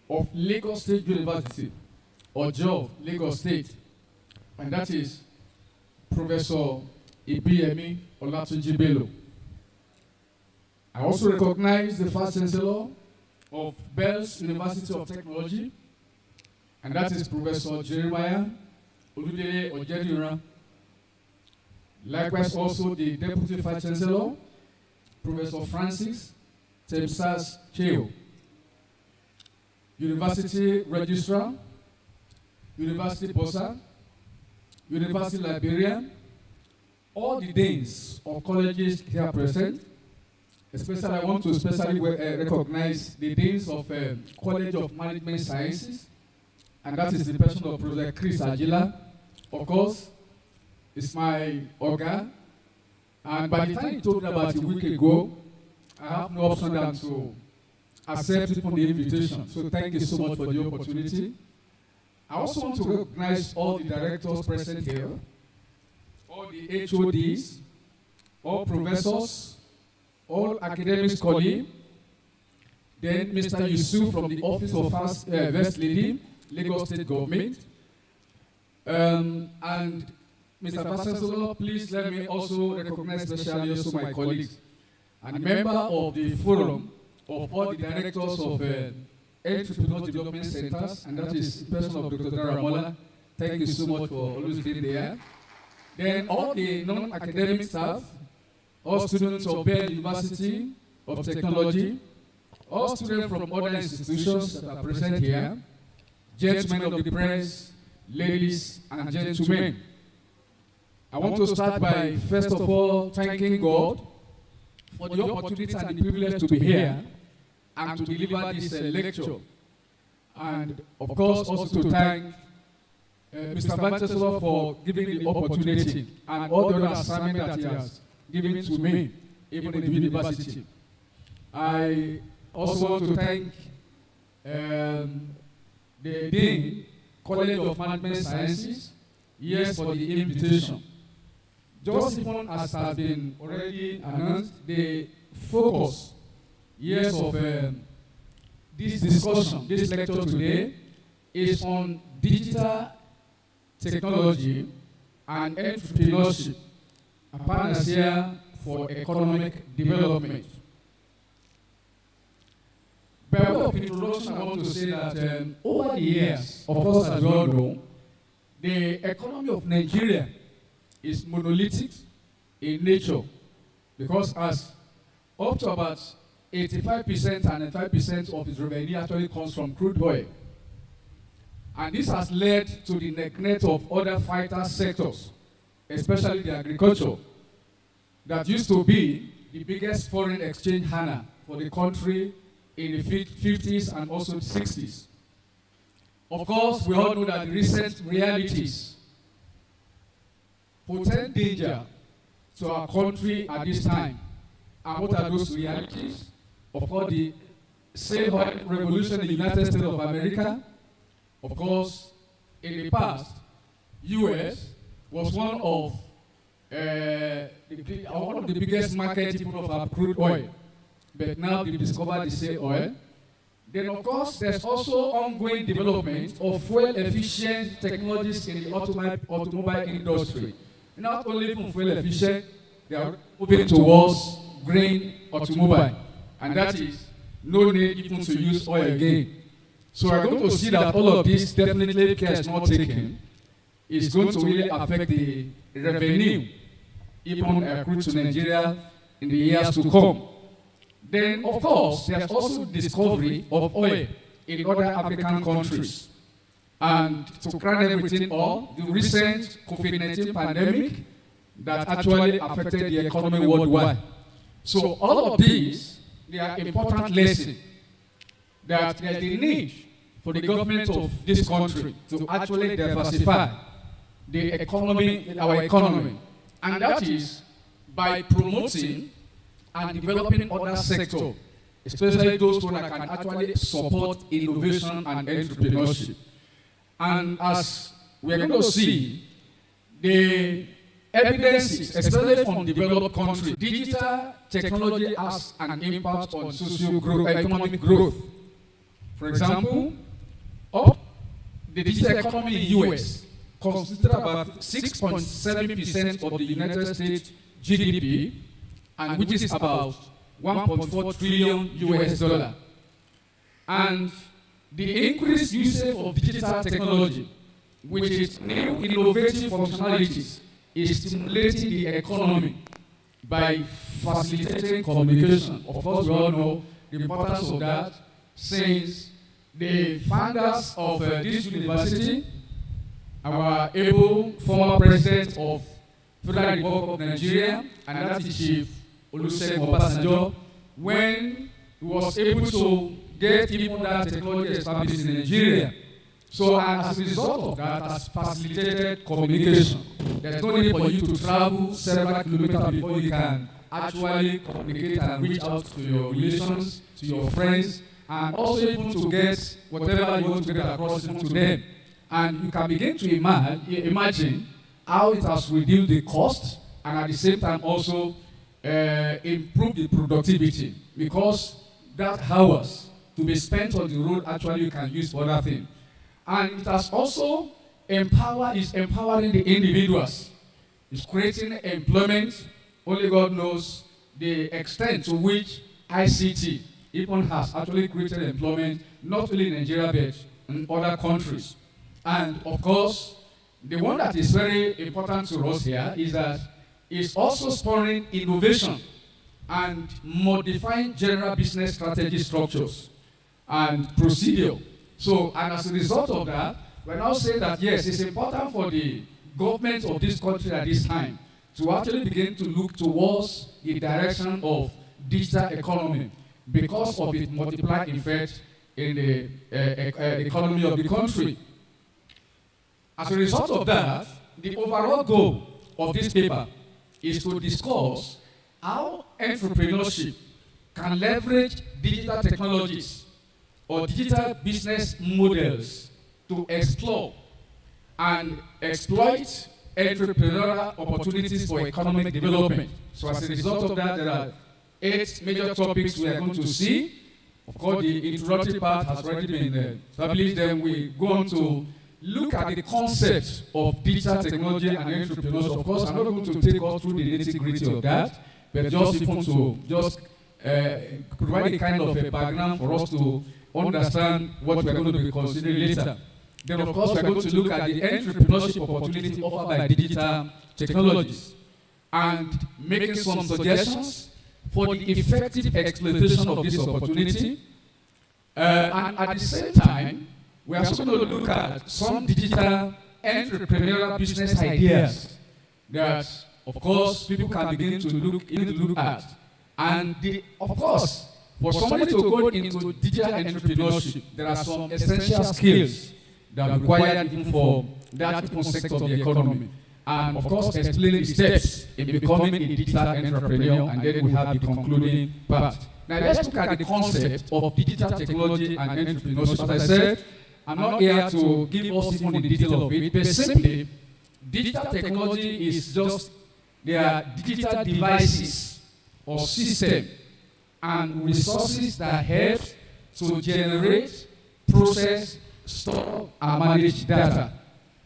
of Lagos State University, Ojo, Lagos State, and that is Professor Ibiyemi Olatunji Bello. I also recognize the Vice Chancellor of Bells University of Technology, and that is Professor Jeremiah Oludele Ojediran. Likewise, also the Deputy Vice Chancellor, Professor Francis Temsas Cheo, University Registrar, University Bossa, University Librarian, all the deans of colleges here present. Especially, I want to especially recognize the deans of College of Management Sciences, and that is the person of Professor Chris Agila. Of course, it's my organ, and by the time he told me about a week ago, I have no option than to accept the invitation. So thank you so much for the opportunity. I also want to recognize all the directors present here, all the HODs, all professors, all academic colleagues, then Mr. Yusuf from the Office of First Lady, Lagos State Government, and Mr. Vice Chancellor, please let me also recognize especially also my colleagues and member of the forum of all the directors of Entrepreneur Development Centers, and that is the person of Dr. Daramola. Thank you so much for always being there. Then all the non-academic staff, all students of Baylor University of Technology, all students from other institutions that are present here, gentlemen of the press, ladies and gentlemen. I want to start by, first of all, thanking God for the opportunity and the privilege to be here and to deliver this lecture. And of course, also to thank Mr. Vice Chancellor for giving the opportunity and all the other assignments that he has given to me, even in the university. I also want to thank the Dean, College of Management Sciences, yes, for the invitation. Just even as has been already announced, the focus, yes, of this discussion, this lecture today, is on digital technology and entrepreneurship, a panacea for economic development. By way of introduction, I want to say that over the years, of course, as you all know, the economy of Nigeria is monolithic in nature, because as up to about 85% and 5% of its revenue actually comes from crude oil. And this has led to the neglect of other vital sectors, especially the agriculture, that used to be the biggest foreign exchange earner for the country in the 50s and also the 60s. Of course, we all know that the recent realities portend danger to our country at this time. And what are those realities? Of course, the slave revolution in the United States of America. Of course, in the past, U.S. was one of the biggest markets of our crude oil. But now they discovered the shale oil. Then, of course, there's also ongoing development of fuel-efficient technologies in the automobile industry. Not only from fuel-efficient, they are moving towards green automobile. And that is no need even to use oil again. So we're going to see that all of this, definitely, if care is not taken, is going to really affect the revenue even accrued to Nigeria in the years to come. Then, of course, there's also discovery of oil in other African countries. And to crown everything all, the recent COVID-19 pandemic that actually affected the economy worldwide. So all of these, they are important lessons that there's the need for the government of this country to actually diversify the economy, our economy. And that is by promoting and developing other sectors, especially those who can actually support innovation and entrepreneurship. And as we're going to see, the evidences, especially from developed countries, digital technology has an impact on social growth, economic growth. For example, the digital economy in the US constitutes about 6.7% of the United States GDP, and which is about 1.4 trillion US dollar. And the increased usage of digital technology, which is new innovative functionalities, is stimulating the economy by facilitating communication. Of course, we all know the importance of that, since the founders of this university, our able former president of Federal Republic of Nigeria, and that is Chief Olusegun Obasanjo, when he was able to get even that technology established in Nigeria. So, and as a result of that, has facilitated communication. There's no need for you to travel several kilometers before you can actually communicate and reach out to your relations, to your friends, and also even to get whatever you want to get across even to them. And you can begin to imagine how it has reduced the cost and at the same time also improve the productivity, because that hours to be spent on the road actually you can use for other things. And it has also empowering the individuals. It's creating employment. Only God knows the extent to which ICT even has actually created employment, not only in Nigeria but in other countries. And of course, the one that is very important to us here is that it's also spurring innovation and modifying general business strategy structures and procedure. So, and as a result of that, we're now saying that yes, it's important for the government of this country at this time to actually begin to look towards the direction of digital economy because of its multiplying effect in the economy of the country. As a result of that, the overall goal of this paper is to discuss how entrepreneurship can leverage digital technologies or digital business models to explore and exploit entrepreneurial opportunities for economic development. So as a result of that, there are 8 major topics we are going to see. Of course, the introductory part has already been established. Then we go on to look at the concepts of digital technology and entrepreneurship. Of course, I'm not going to take us through the nitty-gritty of that, but just even to provide a kind of a background for us to understand what we're going to be considering later. Then, of course, we're going to look at the entrepreneurship opportunity offered by digital technologies and making some suggestions for the effective exploitation of this opportunity. And at the same time, we are also going to look at some digital entrepreneurial business ideas that, of course, people can begin to look at. And of course, for somebody to go into digital entrepreneurship, there are some essential skills that are required even for that sector of the economy. And of course, explain the steps in becoming a digital entrepreneur, and then we have the concluding part. Now, let's look at the concept of digital technology and entrepreneurship. As I said, I'm not here to give us even the detail of it, but simply, digital technology is just their digital devices or system and resources that help to generate, process, store, and manage data.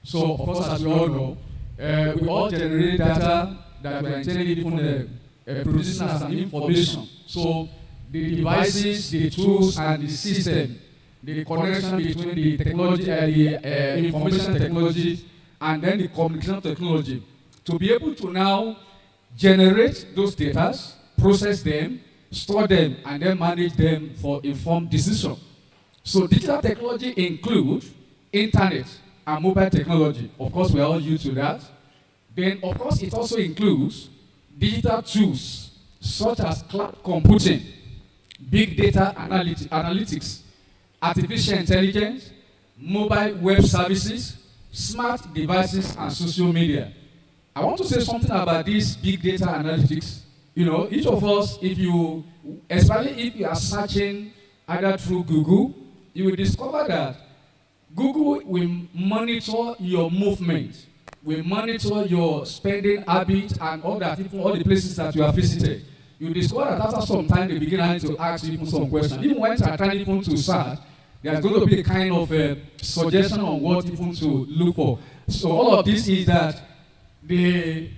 So, of course, as we all know, we all generate data that we are intending even producing as an information. So, the devices, the tools, and the system, the connection between the technology, the information technology, and then the communication technology, to be able to now generate those data, process them, store them, and then manage them for informed decision. So digital technology includes internet and mobile technology. Of course, we are all used to that. Then, of course, it also includes digital tools such as cloud computing, big data analytics, artificial intelligence, mobile web services, smart devices, and social media. I want to say something about these big data analytics. You know, each of us, especially if you are searching either through Google, you will discover that Google will monitor your movement, will monitor your spending habits and all that, even all the places that you have visited. You discover that after some time they begin to ask you some questions. Even when you are trying even to search, there's going to be a kind of suggestion on what even to look for. So all of this is that the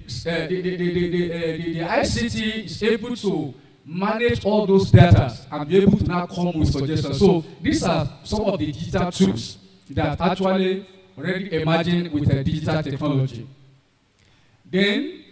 ICT is able to manage all those data and be able to now come with suggestions. So these are some of the digital tools that actually already emerging with digital technology. Then,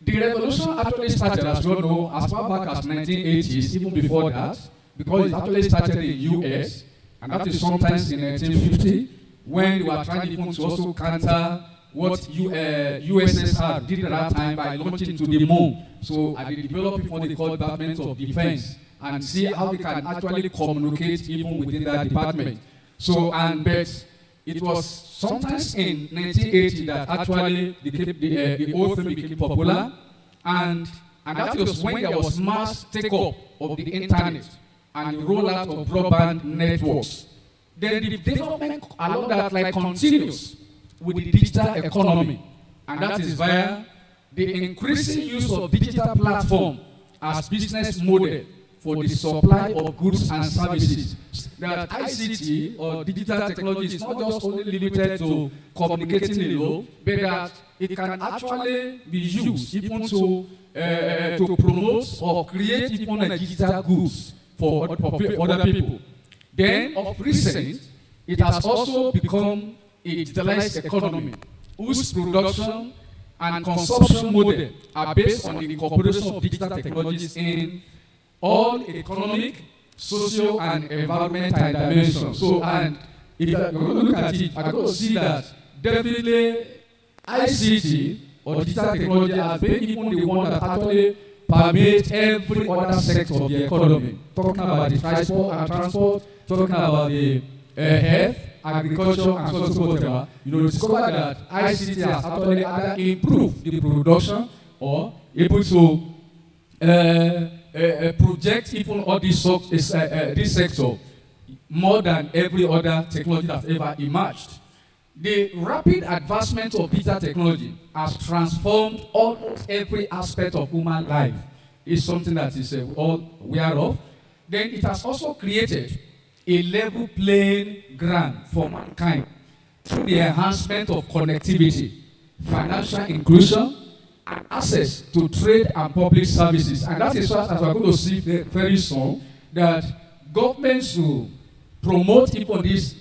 the revolution actually started, as you all know, as far back as 1980s, even before that, because it actually started in the US, and that is sometimes in 1950, when they were trying even to also counter what USSR did at that time by launching to the moon. So they developed what they call Department of Defense and see how they can actually communicate even within that department. So, but it was sometimes in 1980 that actually the whole thing became popular, and that was when there was mass take-up of the internet and the rollout of broadband networks. Then the development along that line continues with the digital economy, and that is via the increasing use of digital platform as business model for the supply of goods and services. That ICT or digital technology is not just only limited to communicating alone, but that it can actually be used even to promote or create even digital goods for other people. Then, of recent, it has also become a digitalized economy whose production and consumption model are based on the incorporation of digital technologies in all economic, social, and environmental dimensions. So, and if you look at it, I'm going to see that definitely ICT or digital technology has been even the one that actually permeates every other sector of the economy. Talking about the transport, talking about the health, agriculture, and so forth. You discover that ICT has actually either improved the production or able to project even all this sector more than every other technology that ever emerged. The rapid advancement of digital technology has transformed almost every aspect of human life. It's something that is all aware of. Then it has also created a level playing ground for mankind through the enhancement of connectivity, financial inclusion, and access to trade and public services. And that is what, as we're going to see very soon, that governments should promote even these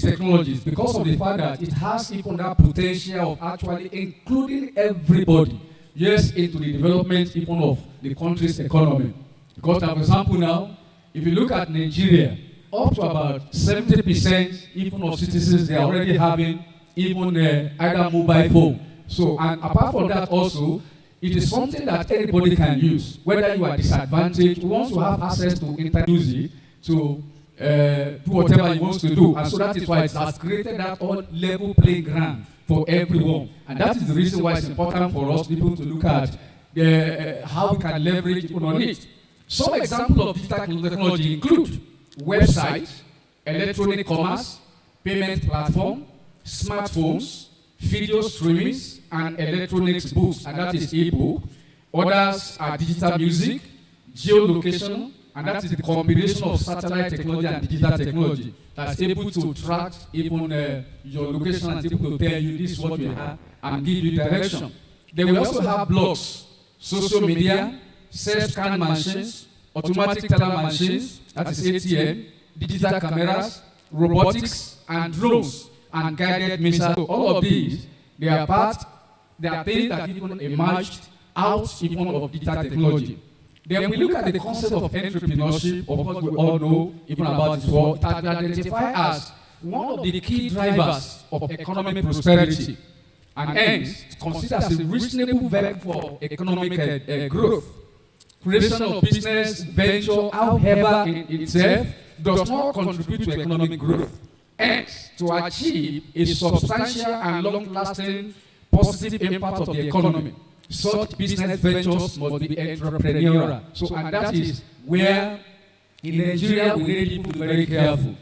technologies because of the fact that it has even that potential of actually including everybody, yes, into the development even of the country's economy. Because, for example, now, if you look at Nigeria, up to about 70% even of citizens, they are already having even either mobile phone. So, and apart from that also, it is something that anybody can use, whether you are disadvantaged, who wants to have access to internet music, to do whatever he wants to do. And so that is why it has created that all level playing ground for everyone. And that is the reason why it's important for us people to look at how we can leverage people on it. Some examples of digital technology include websites, electronic commerce, payment platform, smartphones, video streamings, and electronic books, and that is e-book. Others are digital music, geolocation, and that is the combination of satellite technology and digital technology that's able to track even your location and able to tell you this is what you have and give you direction. Then we also have blogs, social media, self-scan machines, automatic teller machines, that is ATM, digital cameras, robotics, and drones, and guided missiles. So all of these, they are things that even emerged out even of digital technology. Then we look at the concept of entrepreneurship, of what we all know even about this world, that we identify as one of the key drivers of economic prosperity, and hence considered as a reasonable vehicle for economic growth. Creation of business venture, however, in itself does not contribute to economic growth. Hence, to achieve a substantial and long-lasting positive impact of the economy, such business ventures must be entrepreneurial. So, and that is where in Nigeria we need to be very careful.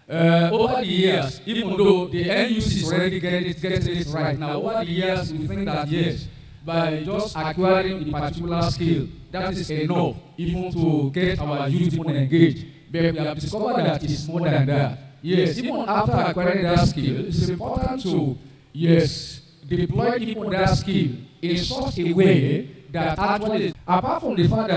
Over the years, even though the NUC is already getting it right now, over the years we think that yes, by just acquiring a particular skill, that is enough even to get our youth even engaged. But we have discovered that it's more than that. Yes, even after acquiring that skill, it's important to, yes, deploy even that skill in such a way that actually, apart from the fact that